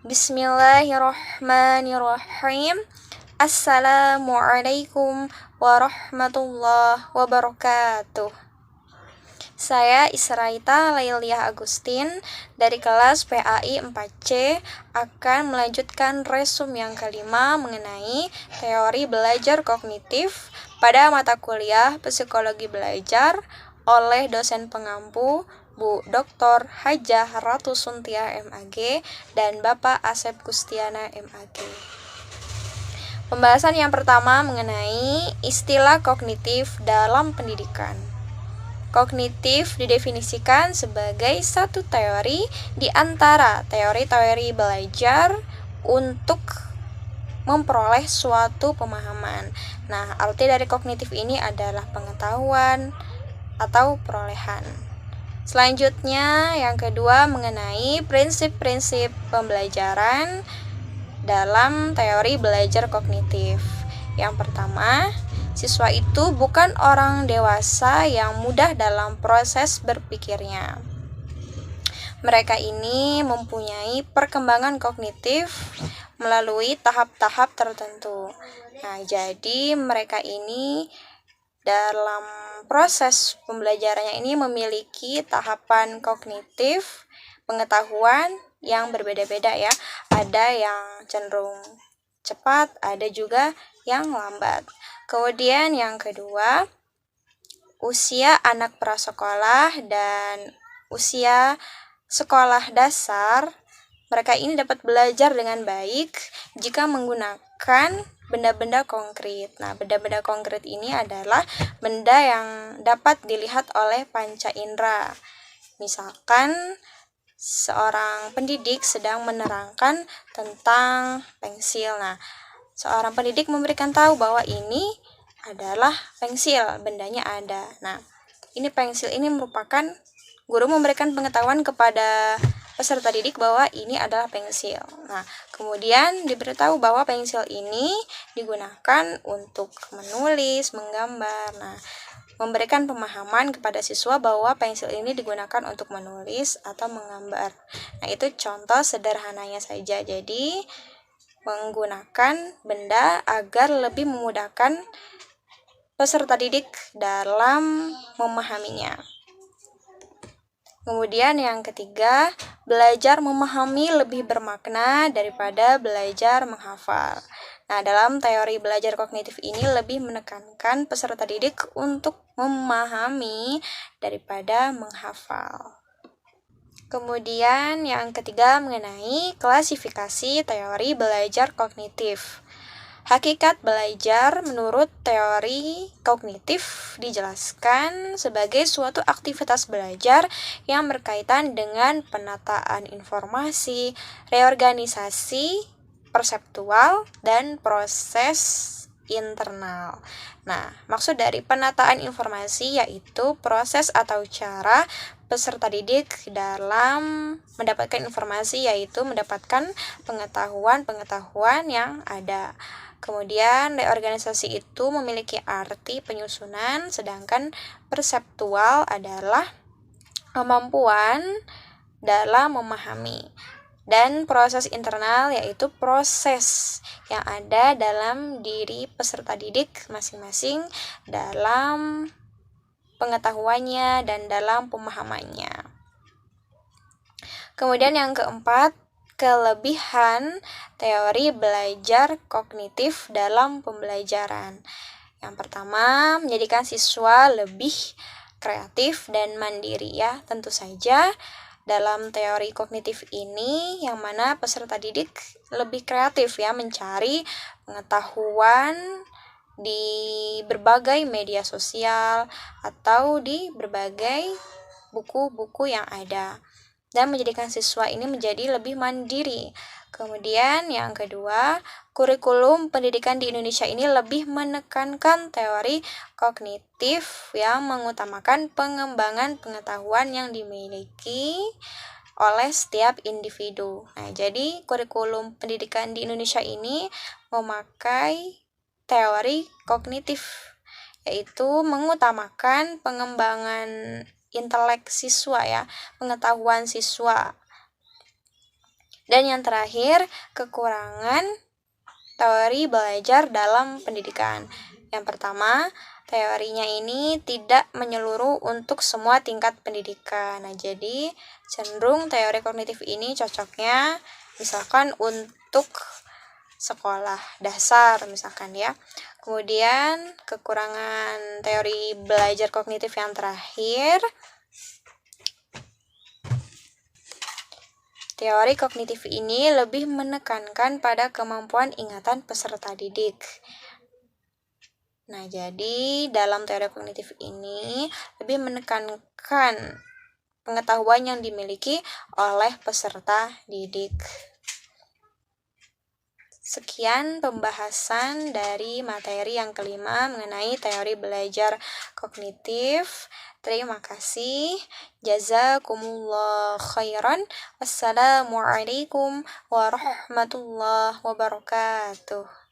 Bismillahirrahmanirrahim. Assalamualaikum warahmatullahi wabarakatuh. Saya Israita Lailiah Agustin dari kelas PAI 4C akan melanjutkan resum yang kelima mengenai teori belajar kognitif pada mata kuliah Psikologi Belajar oleh dosen pengampu Bu Dr. Hajah Ratu Suntia MAG dan Bapak Asep Gustiana MAG. Pembahasan yang pertama mengenai istilah kognitif dalam pendidikan. Kognitif didefinisikan sebagai satu teori di antara teori-teori belajar untuk memperoleh suatu pemahaman. Nah, arti dari kognitif ini adalah pengetahuan atau perolehan. Selanjutnya, yang kedua mengenai prinsip-prinsip pembelajaran dalam teori belajar kognitif. Yang pertama, siswa itu bukan orang dewasa yang mudah dalam proses berpikirnya. Mereka ini mempunyai perkembangan kognitif melalui tahap-tahap tertentu. Nah, jadi mereka ini dalam proses pembelajarannya ini memiliki tahapan kognitif pengetahuan yang berbeda-beda ya. Ada yang cenderung cepat, ada juga yang lambat. Kemudian yang kedua, usia anak prasekolah dan usia sekolah dasar, mereka ini dapat belajar dengan baik jika menggunakan benda-benda konkret. Nah, benda-benda konkret ini adalah benda yang dapat dilihat oleh panca indera. Misalkan seorang pendidik sedang menerangkan tentang pensil. Nah, seorang pendidik memberikan tahu bahwa ini adalah pensil, bendanya ada. Nah, ini pensil ini merupakan guru memberikan pengetahuan kepada peserta didik bahwa ini adalah pensil. Nah, kemudian diberitahu bahwa pensil ini digunakan untuk menulis, menggambar. Nah, memberikan pemahaman kepada siswa bahwa pensil ini digunakan untuk menulis atau menggambar. Nah, itu contoh sederhananya saja. Jadi, menggunakan benda agar lebih memudahkan peserta didik dalam memahaminya. Kemudian yang ketiga, belajar memahami lebih bermakna daripada belajar menghafal. Nah, dalam teori belajar kognitif ini lebih menekankan peserta didik untuk memahami daripada menghafal. Kemudian yang ketiga mengenai klasifikasi teori belajar kognitif. Hakikat belajar menurut teori kognitif dijelaskan sebagai suatu aktivitas belajar yang berkaitan dengan penataan informasi, reorganisasi perseptual, dan proses internal. Nah, maksud dari penataan informasi yaitu proses atau cara peserta didik dalam mendapatkan informasi, yaitu mendapatkan pengetahuan-pengetahuan yang ada. Kemudian reorganisasi itu memiliki arti penyusunan, sedangkan perseptual adalah kemampuan dalam memahami. Dan proses internal yaitu proses yang ada dalam diri peserta didik masing-masing dalam pengetahuannya dan dalam pemahamannya. Kemudian yang keempat, kelebihan teori belajar kognitif dalam pembelajaran. Yang pertama, menjadikan siswa lebih kreatif dan mandiri ya. Tentu saja dalam teori kognitif ini yang mana peserta didik lebih kreatif ya, mencari pengetahuan di berbagai media sosial atau di berbagai buku-buku yang ada, dan menjadikan siswa ini menjadi lebih mandiri. Kemudian yang kedua, kurikulum pendidikan di Indonesia ini lebih menekankan teori kognitif yang mengutamakan pengembangan pengetahuan yang dimiliki oleh setiap individu. Nah, jadi kurikulum pendidikan di Indonesia ini memakai teori kognitif, yaitu mengutamakan pengembangan intelek siswa ya, pengetahuan siswa. Dan yang terakhir, kekurangan teori belajar dalam pendidikan. Yang pertama, teorinya ini tidak menyeluruh untuk semua tingkat pendidikan. Nah, jadi cenderung teori kognitif ini cocoknya misalkan untuk sekolah dasar misalkan ya. Kemudian kekurangan teori belajar kognitif yang terakhir, teori kognitif ini lebih menekankan pada kemampuan ingatan peserta didik. Nah, jadi dalam teori kognitif ini lebih menekankan pengetahuan yang dimiliki oleh peserta didik. Sekian pembahasan dari materi yang kelima mengenai teori belajar kognitif. Terima kasih. Jazakumullah khairan. Wassalamualaikum warahmatullahi wabarakatuh.